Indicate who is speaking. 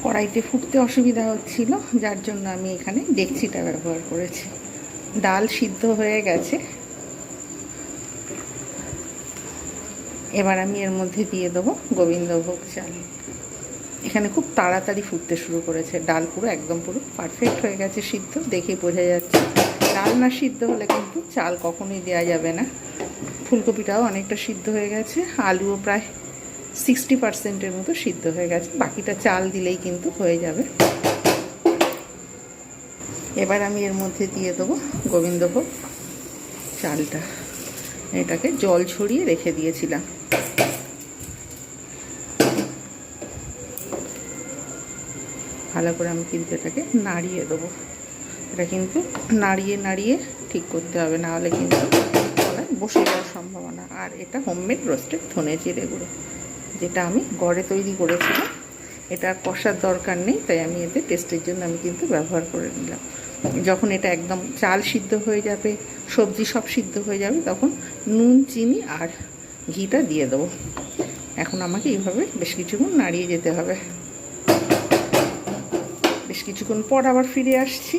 Speaker 1: কড়াইতে ফুটতে অসুবিধা হচ্ছিল, যার জন্য আমি এখানে ডেকচিটা ব্যবহার করেছি। ডাল সিদ্ধ হয়ে গেছে। এবার আমি এর মধ্যে দিয়ে দেবো গোবিন্দভোগ চাল। এখানে খুব তাড়াতাড়ি ফুটতে শুরু করেছে। ডাল পুরো একদম পুরো পারফেক্ট হয়ে গেছে সিদ্ধ, দেখেই বোঝা যাচ্ছে। ডাল না সিদ্ধ হলে কিন্তু চাল কখনোই দেওয়া যাবে না। ফুলকপিটাও অনেকটা সিদ্ধ হয়ে গেছে, আলুও প্রায় 60% মতো সিদ্ধ হয়ে গেছে, বাকিটা চাল দিলেই কিন্তু হয়ে যাবে। এবার আমি এর মধ্যে দিয়ে দেবো গোবিন্দভোগ চালটা। এটাকে জল ছড়িয়ে রেখে দিয়েছিলাম। ভালো করে আমি কিন্তু এটাকে নাড়িয়ে দেবো। এটা কিন্তু নাড়িয়ে নাড়িয়ে ঠিক করতে হবে, না হলে কিন্তু গলায় বসে যাওয়ার সম্ভাবনা। আর এটা হোমমেড রোস্টেড ধনে জিরে গুঁড়ো, যেটা আমি ঘরে তৈরি করেছিলাম। এটা কষার দরকার নেই, তাই আমি এতে টেস্টের জন্য আমি কিন্তু ব্যবহার করে নিলাম। যখন এটা একদম চাল সিদ্ধ হয়ে যাবে, সবজি সব সিদ্ধ হয়ে যাবে, তখন নুন, চিনি আর ঘিটা দিয়ে দেবো। এখন আমাকে এইভাবে বেশ কিছুক্ষণ নাড়িয়ে যেতে হবে। বেশ কিছুক্ষণ পর আবার ফিরে আসছি।